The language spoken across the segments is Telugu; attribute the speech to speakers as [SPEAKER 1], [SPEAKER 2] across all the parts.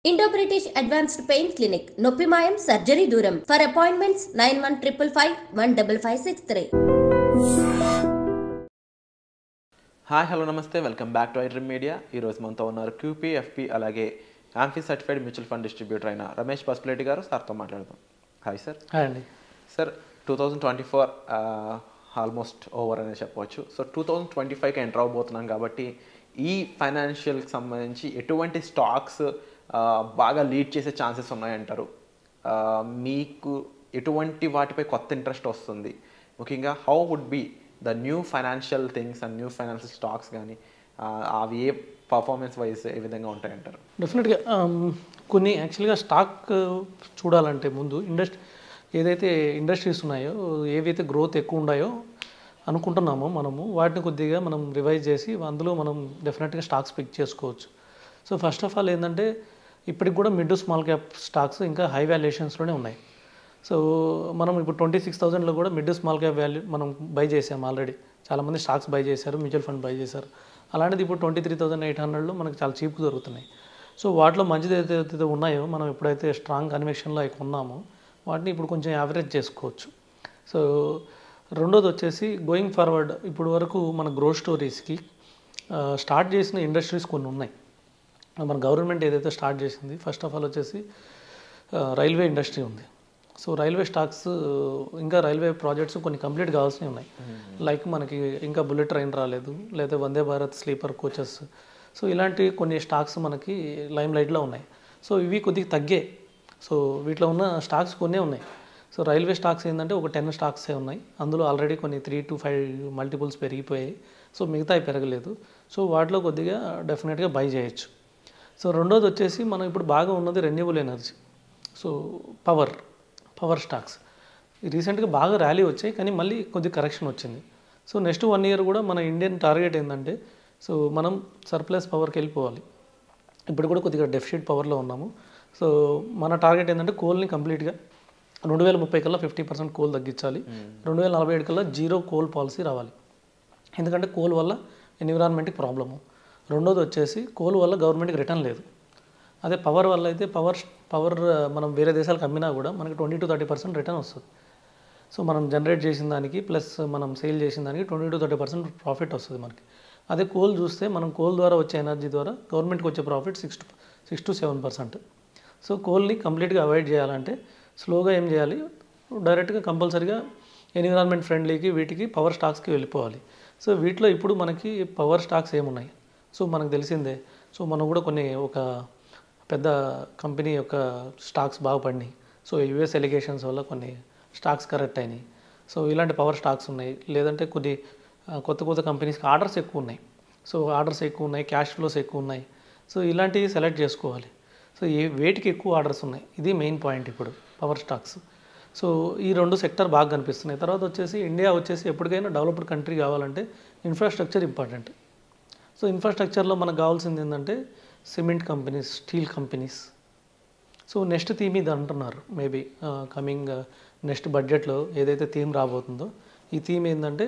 [SPEAKER 1] Indo-British Advanced Pain Clinic, Noppimayam Surgery Duram. For appointments 9155515563.
[SPEAKER 2] Hi hello నమస్తే welcome back to iDream Media. ఈరోజు మనతో ఉన్నారు క్యూపీఎఫ్పి అలాగే AMFI certified mutual fund distributor అయిన రమేష్ పసుపులేటి గారు. సార్తో మాట్లాడదాం. Hi sir.
[SPEAKER 3] హాయ్ అండి.
[SPEAKER 2] సార్ 2024 ఆల్మోస్ట్ ఓవర్ అనే చెప్పవచ్చు. సో 2025కి ఎంటర్ అవబోతున్నాం కాబట్టి ఈ ఫైనాన్షియల్కి సంబంధించి ఎటువంటి స్టాక్స్ బాగా లీడ్ చేసే ఛాన్సెస్ ఉన్నాయంటారు? మీకు ఎటువంటి వాటిపై కొత్త ఇంట్రెస్ట్ వస్తుంది? ముఖ్యంగా how would be the new financial things and new financial stocks కానీ అవి ఏ పర్ఫార్మెన్స్ వైజ్ ఏ విధంగా ఉంటాయంటారు?
[SPEAKER 3] డెఫినెట్గా కొన్ని యాక్చువల్గా స్టాక్ చూడాలంటే ముందు ఏదైతే ఇండస్ట్రీస్ ఉన్నాయో, ఏవైతే గ్రోత్ ఎక్కువ ఉన్నాయో అనుకుంటున్నామో మనము వాటిని కొద్దిగా మనం రివైజ్ చేసి అందులో మనం డెఫినెట్గా స్టాక్స్ పిక్ చేసుకోవచ్చు. సో ఫస్ట్ ఆఫ్ ఆల్ ఏంటంటే ఇప్పటికి కూడా mid to small cap stocks ఇంకా హై వాల్యుయేషన్స్లోనే ఉన్నాయి. సో మనం ఇప్పుడు 26,000లో కూడా మిడ్ స్మాల్ క్యాప్ వాల్యూ మనం బై చేసాము ఆల్రెడీ. చాలామంది స్టాక్స్ బై చేశారు, మ్యూచువల్ ఫండ్ బై చేశారు. అలాంటిది ఇప్పుడు 23,800లో మనకు చాలా చీప్గా దొరుకుతున్నాయి. సో వాటిలో మంచిది ఏదైతే ఉన్నాయో మనం ఎప్పుడైతే స్ట్రాంగ్ కన్విక్షన్లో అవి కొన్నామో వాటిని ఇప్పుడు కొంచెం యావరేజ్ చేసుకోవచ్చు. సో రెండోది వచ్చేసి గోయింగ్ ఫార్వర్డ్ ఇప్పుడు వరకు మన గ్రోత్ స్టోరీస్కి స్టార్ట్ చేసిన ఇండస్ట్రీస్ కొన్ని ఉన్నాయి. మన గవర్నమెంట్ ఏదైతే స్టార్ట్ చేసింది, ఫస్ట్ ఆఫ్ ఆల్ వచ్చేసి రైల్వే ఇండస్ట్రీ ఉంది. సో రైల్వే స్టాక్స్ ఇంకా రైల్వే ప్రాజెక్ట్స్ కొన్ని కంప్లీట్ కావాల్సినవి ఉన్నాయి. లైక్ మనకి ఇంకా బుల్లెట్ ట్రైన్ రాలేదు, లేదా Vande Bharat sleeper coaches. So ఇలాంటి కొన్ని స్టాక్స్ మనకి లైమ్ లైట్లో ఉన్నాయి. సో ఇవి కొద్దిగా తగ్గే. సో వీటిలో ఉన్న స్టాక్స్ కొన్నే ఉన్నాయి. సో రైల్వే స్టాక్స్ ఏంటంటే ఒక 10 స్టాక్సే ఉన్నాయి. అందులో ఆల్రెడీ కొన్ని 3 to 5 మల్టిపుల్స్ పెరిగిపోయాయి. సో మిగతావి పెరగలేదు. సో వాటిలో కొద్దిగా డెఫినెట్గా బై చేయొచ్చు. సో రెండోది వచ్చేసి మనం ఇప్పుడు బాగా ఉన్నది renewable energy. So power stocks రీసెంట్గా బాగా ర్యాలీ వచ్చాయి, కానీ మళ్ళీ కొద్దిగా కరెక్షన్ వచ్చింది. సో నెక్స్ట్ 1 year కూడా మన ఇండియన్ టార్గెట్ ఏంటంటే సో మనం సర్ప్లస్ పవర్కి వెళ్ళిపోవాలి. ఇప్పుడు కూడా కొద్దిగా డెఫిసిట్ పవర్లో ఉన్నాము. సో మన టార్గెట్ ఏంటంటే కోల్ని కంప్లీట్గా 2030 కల్లా 50% కోల్ తగ్గించాలి. 2047 కల్లా జీరో కోల్ పాలసీ రావాలి. ఎందుకంటే కోల్ వల్ల ఎన్విరాన్మెంట్కి ప్రాబ్లము. రెండోది వచ్చేసి కోల్ వల్ల గవర్నమెంట్కి రిటర్న్ లేదు. అదే పవర్ వల్ల అయితే పవర్ మనం వేరే దేశాలకు అమ్మినా కూడా మనకి 20 to 30% రిటర్న్ వస్తుంది. సో మనం జనరేట్ చేసిన దానికి ప్లస్ మనం సేల్ చేసిన దానికి 20 to 30% ప్రాఫిట్ వస్తుంది మనకి. అదే కోల్ చూస్తే మనం కోల్ ద్వారా వచ్చే ఎనర్జీ ద్వారా గవర్నమెంట్కి వచ్చే ప్రాఫిట్ 6 to 7%. సో కోల్ని కంప్లీట్గా అవాయిడ్ చేయాలంటే స్లోగా ఏం చేయాలి, డైరెక్ట్గా కంపల్సరీగా ఎన్విరాన్మెంట్ ఫ్రెండ్లీకి వీటికి పవర్ స్టాక్స్కి వెళ్ళిపోవాలి. సో వీటిలో ఇప్పుడు మనకి పవర్ స్టాక్స్ ఏమున్నాయి? సో మనకు తెలిసిందే. సో మనం కూడా కొన్ని ఒక పెద్ద కంపెనీ యొక్క స్టాక్స్ బాగుపడినాయి. సో యూఎస్ ఎలిగేషన్స్ వల్ల కొన్ని స్టాక్స్ కరెక్ట్ అయినాయి. సో ఇలాంటి పవర్ స్టాక్స్ ఉన్నాయి. లేదంటే కొన్ని కొత్త కంపెనీస్కి ఆర్డర్స్ ఎక్కువ ఉన్నాయి. సో ఆర్డర్స్ ఎక్కువ ఉన్నాయి, క్యాష్ ఫ్లోస్ ఎక్కువ ఉన్నాయి. సో ఇలాంటివి సెలెక్ట్ చేసుకోవాలి. సో వేటికి ఎక్కువ ఆర్డర్స్ ఉన్నాయి, ఇది మెయిన్ పాయింట్ ఇప్పుడు పవర్ స్టాక్స్. సో ఈ 2 సెక్టర్ బాగా కనిపిస్తున్నాయి. తర్వాత వచ్చేసి ఇండియా వచ్చేసి ఎప్పటికైనా డెవలప్డ్ కంట్రీ కావాలంటే ఇన్ఫ్రాస్ట్రక్చర్ ఇంపార్టెంట్. సో ఇన్ఫ్రాస్ట్రక్చర్లో మనకు కావాల్సింది ఏంటంటే cement companies, steel companies. So next theme ఇది అంటున్నారు. మేబీ కమింగ్ నెక్స్ట్ బడ్జెట్లో ఏదైతే థీమ్ రాబోతుందో ఈ థీమ్ ఏంటంటే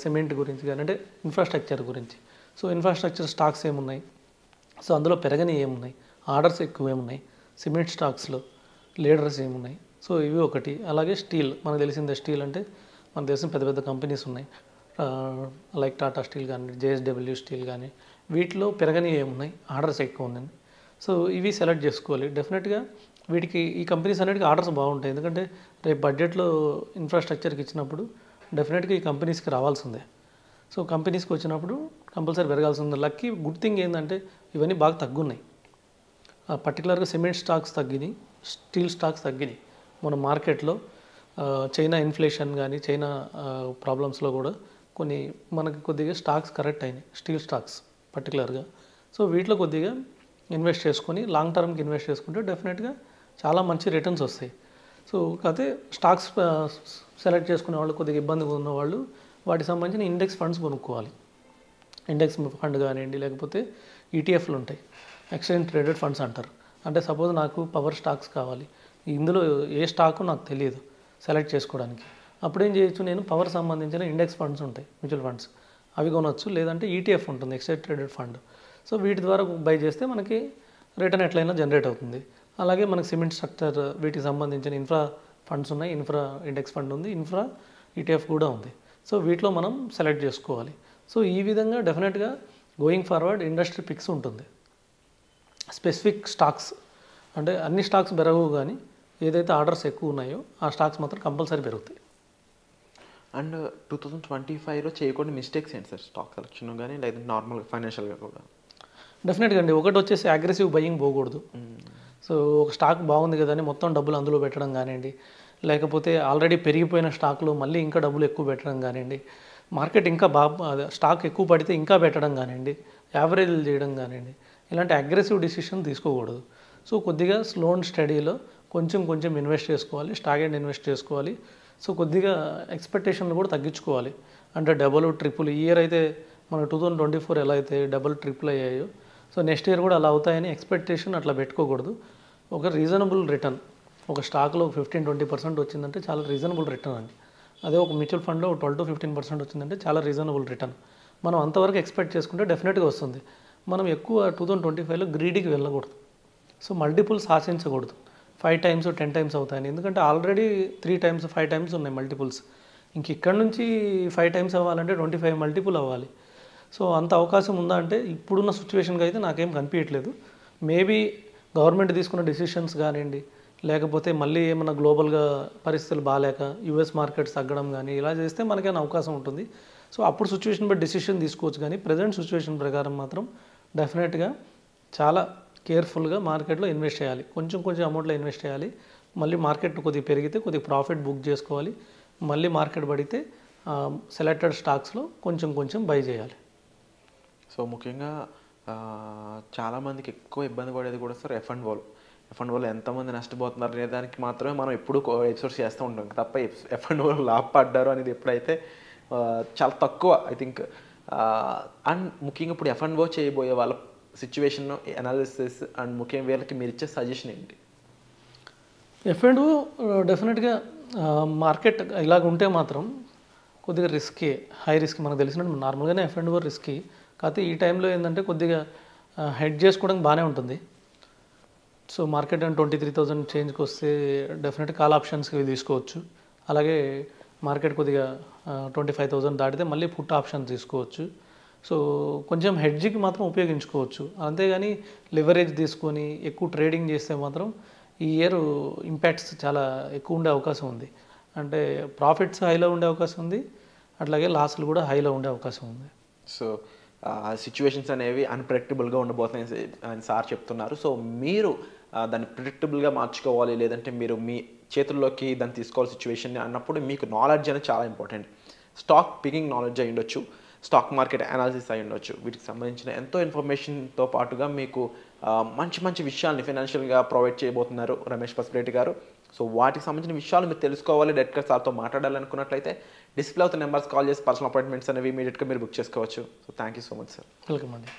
[SPEAKER 3] సిమెంట్ గురించి కానీ అంటే ఇన్ఫ్రాస్ట్రక్చర్ గురించి. సో ఇన్ఫ్రాస్ట్రక్చర్ స్టాక్స్ ఏమున్నాయి, సో అందులో పెరగని ఏమున్నాయి, ఆర్డర్స్ ఎక్కువ ఏమున్నాయి, సిమెంట్ స్టాక్స్లో లీడర్స్ ఏమున్నాయి. సో ఇవి ఒకటి. అలాగే స్టీల్, మనకు తెలిసిందే స్టీల్ అంటే మన దేశం పెద్ద కంపెనీస్ ఉన్నాయి. లైక్ టాటా స్టీల్ కానీ, జేఎస్డబ్ల్యూ స్టీల్ కానీ, వీటిలో పెరగని ఏమున్నాయి, ఆర్డర్స్ ఎక్కువ ఉన్నాయి. సో ఇవి సెలెక్ట్ చేసుకోవాలి. డెఫినెట్గా వీటికి ఈ కంపెనీస్ అన్నిటికీ ఆర్డర్స్ బాగుంటాయి. ఎందుకంటే రేపు బడ్జెట్లో ఇన్ఫ్రాస్ట్రక్చర్కి ఇచ్చినప్పుడు డెఫినెట్గా ఈ కంపెనీస్కి రావాల్సిందే. సో కంపెనీస్కి వచ్చినప్పుడు కంపల్సరీ పెరగాల్సిందే. లక్కీ గుడ్ థింగ్ ఏంటంటే ఇవన్నీ బాగా తగ్గున్నాయి. పర్టికులర్గా సిమెంట్ స్టాక్స్ తగ్గినాయి, స్టీల్ స్టాక్స్ తగ్గినాయి. మన మార్కెట్లో చైనా ఇన్ఫ్లేషన్ కానీ చైనా ప్రాబ్లమ్స్లో కూడా కొన్ని మనకి కొద్దిగా స్టాక్స్ కరెక్ట్ అయినాయి, స్టీల్ స్టాక్స్ పర్టికులర్గా. సో వీటిలో కొద్దిగా ఇన్వెస్ట్ చేసుకొని లాంగ్ టర్మ్కి ఇన్వెస్ట్ చేసుకుంటే డెఫినెట్గా చాలా మంచి రిటర్న్స్ వస్తాయి. సో అయితే స్టాక్స్ సెలెక్ట్ చేసుకునే వాళ్ళు కొద్దిగా ఇబ్బందిగా ఉన్నవాళ్ళు వాటికి సంబంధించిన ఇండెక్స్ ఫండ్స్ కొనుక్కోవాలి. ఇండెక్స్ ఫండ్ కానివ్వండి, లేకపోతే ఈటీఎఫ్లు ఉంటాయి, ఎక్స్చేంజ్ ట్రేడెడ్ ఫండ్స్ అంటారు. అంటే సపోజ్ నాకు పవర్ స్టాక్స్ కావాలి, ఇందులో ఏ స్టాకు నాకు తెలియదు సెలెక్ట్ చేసుకోవడానికి. అప్పుడేం చేయొచ్చు, నేను పవర్ సంబంధించిన ఇండెక్స్ ఫండ్స్ ఉంటాయి, మ్యూచువల్ ఫండ్స్, అవి కొనవచ్చు. లేదంటే ఈటీఎఫ్ ఉంటుంది, ఎక్స్చేంజ్ ట్రేడెడ్ ఫండ్. సో వీటి ద్వారా బై చేస్తే మనకి రిటర్న్ ఎట్లయినా జనరేట్ అవుతుంది. అలాగే మనకి సిమెంట్ స్ట్రక్చర్ వీటికి సంబంధించిన ఇన్ఫ్రా ఫండ్స్ ఉన్నాయి, ఇన్ఫ్రా ఇండెక్స్ ఫండ్ ఉంది, ఇన్ఫ్రా ఈటీఎఫ్ కూడా ఉంది. సో వీటిలో మనం సెలెక్ట్ చేసుకోవాలి. సో ఈ విధంగా డెఫినెట్గా గోయింగ్ ఫార్వర్డ్ ఇండస్ట్రీ పిక్స్ ఉంటుంది. స్పెసిఫిక్ స్టాక్స్ అంటే అన్ని స్టాక్స్ పెరగవు, కానీ ఏదైతే ఆర్డర్స్ ఎక్కువ ఉన్నాయో ఆ స్టాక్స్ మాత్రం కంపల్సరీ పెరుగుతాయి.
[SPEAKER 2] అండ్ 2025లో చేయకుండా మిస్టేక్స్ ఏంటి సార్ స్టాక్ సెలెక్షన్ కానీ లేదా నార్మల్ ఫైనాన్షియల్గా కూడా?
[SPEAKER 3] డెఫినెట్గా అండి, ఒకటి వచ్చేసి అగ్రెసివ్ బయింగ్ పోకూడదు. సో ఒక స్టాక్ బాగుంది కదా అని మొత్తం డబ్బులు అందులో పెట్టడం కానివ్వండి, లేకపోతే ఆల్రెడీ పెరిగిపోయిన స్టాక్లో మళ్ళీ ఇంకా డబ్బులు ఎక్కువ పెట్టడం కానివ్వండి, మార్కెట్ ఇంకా స్టాక్ ఎక్కువ పడితే ఇంకా పెట్టడం కానివ్వండి, యావరేజ్లు చేయడం కానివ్వండి, ఇలాంటి అగ్రెసివ్ డిసిషన్ తీసుకోకూడదు. సో కొద్దిగా స్లో అండ్ స్టడీలో కొంచెం ఇన్వెస్ట్ చేసుకోవాలి, స్టాక్ అండ్ ఇన్వెస్ట్ చేసుకోవాలి. సో కొద్దిగా ఎక్స్పెక్టేషన్లు కూడా తగ్గించుకోవాలి. అంటే డబుల్ ట్రిపుల్ ఇయర్ అయితే మన 2024 ఎలా అయితే డబుల్ ట్రిపుల్ అయ్యాయో, సో నెక్స్ట్ ఇయర్ కూడా అలా అవుతాయని ఎక్స్పెక్టేషన్ అట్లా పెట్టుకోకూడదు. ఒక రీజనబుల్ రిటర్న్, ఒక స్టాక్లో 15-20% వచ్చిందంటే చాలా రీజనబుల్ రిటర్న్ అండి. అదే ఒక మ్యూచువల్ ఫండ్లో 12-15% వచ్చిందంటే చాలా రీజనబుల్ రిటర్న్. మనం అంతవరకు ఎక్స్పెక్ట్ చేసుకుంటే డెఫినెట్గా వస్తుంది. మనం ఎక్కువ 2025లో గ్రీడీకి వెళ్ళకూడదు. సో మల్టిపుల్స్ ఆశించకూడదు 5 times 10 times అవుతాయని. ఎందుకంటే ఆల్రెడీ 3 times 5 times ఉన్నాయి మల్టిపుల్స్. ఇంక ఇక్కడ నుంచి 5 times అవ్వాలంటే 25 మల్టిపుల్ అవ్వాలి. సో అంత అవకాశం ఉందా అంటే ఇప్పుడున్న సిచ్యువేషన్కి అయితే నాకేం కనిపించట్లేదు. మేబీ గవర్నమెంట్ తీసుకున్న డిసిషన్స్ కానివ్వండి, లేకపోతే మళ్ళీ ఏమైనా గ్లోబల్గా పరిస్థితులు బాగాలేక యూఎస్ మార్కెట్స్ తగ్గడం కానీ ఇలా చేస్తే మనకైనా అవకాశం ఉంటుంది. సో అప్పుడు సిచ్యువేషన్ బట్టి డిసిషన్ తీసుకోవచ్చు. కానీ ప్రజెంట్ సిచ్యువేషన్ ప్రకారం మాత్రం డెఫినెట్గా చాలా కేర్ఫుల్గా మార్కెట్లో ఇన్వెస్ట్ చేయాలి. కొంచెం అమౌంట్లో ఇన్వెస్ట్ చేయాలి. మళ్ళీ మార్కెట్ కొద్దిగా పెరిగితే కొద్దిగా ప్రాఫిట్ బుక్ చేసుకోవాలి. మళ్ళీ మార్కెట్ పడితే సెలెక్టెడ్ స్టాక్స్లో కొంచెం బై చేయాలి.
[SPEAKER 2] సో ముఖ్యంగా చాలామందికి ఎక్కువ ఇబ్బంది పడేది కూడా సార్ ఎఫ్&ఓలో ఎంతమంది నష్టపోతున్నారు అనే దానికి మాత్రమే మనం ఎప్పుడు ఎపిసోడ్స్ చేస్తూ ఉంటాం తప్ప ఎఫ్&ఓలో లాభపడ్డారు అనేది ఎప్పుడైతే చాలా తక్కువ ఐ థింక్. అండ్ ముఖ్యంగా ఇప్పుడు ఎఫ్&ఓ చేయబోయే వాళ్ళ సిచ్యువేషన్ అనాలిసిస్ అండ్ ముఖ్యంగా వీళ్ళకి మీరు ఇచ్చే సజెషన్ ఏంటి?
[SPEAKER 3] ఎఫ్&ఓ డెఫినెట్గా మార్కెట్ ఇలాగ ఉంటే మాత్రం కొద్దిగా రిస్కీ, హై రిస్క్. మనకు తెలిసినట్టు నార్మల్గానే ఎఫ్&ఓ రిస్కీ. కాకపోతే ఈ టైంలో ఏంటంటే కొద్దిగా హెడ్ చేసుకోవడానికి బాగానే ఉంటుంది. సో మార్కెట్ 23,000 చేంజ్కి వస్తే డెఫినెట్ కాల్ ఆప్షన్స్కి తీసుకోవచ్చు. అలాగే మార్కెట్ కొద్దిగా 25,000 దాటితే మళ్ళీ పుట్ ఆప్షన్ తీసుకోవచ్చు. సో కొంచెం హెడ్జ్కి మాత్రం ఉపయోగించుకోవచ్చు. అంతేగాని లివరేజ్ తీసుకొని ఎక్కువ ట్రేడింగ్ చేస్తే మాత్రం ఈ ఇయర్ ఇంపాక్ట్స్ చాలా ఎక్కువ ఉండే అవకాశం ఉంది. అంటే ప్రాఫిట్స్ హైలో ఉండే అవకాశం ఉంది, అట్లాగే లాస్లు కూడా హైలో ఉండే అవకాశం ఉంది.
[SPEAKER 2] సో సిచ్యువేషన్స్ అనేవి అన్ప్రెడిక్టబుల్గా ఉండబోతున్నాయి అని సార్ చెప్తున్నారు. సో మీరు దాన్ని ప్రిడిక్టబుల్గా మార్చుకోవాలి, లేదంటే మీరు మీ చేతుల్లోకి దాన్ని తీసుకోవాలి సిచ్యువేషన్ అన్నప్పుడు మీకు నాలెడ్జ్ అనేది చాలా ఇంపార్టెంట్. స్టాక్ పికింగ్ నాలెడ్జ్ అయి ఉండొచ్చు, స్టాక్ మార్కెట్ అనాలిసిస్ అయి ఉండొచ్చు. వీటికి సంబంధించిన ఎంతో ఇన్ఫర్మేషన్తో పాటుగా మీకు మంచి విషయాల్ని ఫైనాన్షియల్గా ప్రొవైడ్ చేయబోతున్నారు రమేష్ పసుపులేటి గారు. సో వాటికి సంబంధించిన విషయాలు మీరు తెలుసుకోవాలి, డైరెక్ట్గా సార్తో మాట్లాడాలనుకున్నట్లయితే డిస్ప్లే అవుతున్న నెంబర్స్ కాల్ చేసి పర్సనల్ అపాయింట్మెంట్స్ అనేవి ఇమీడియట్గా మీరు బుక్ చేసుకోవచ్చు. So thank you so much sir.
[SPEAKER 3] Welcome అండి.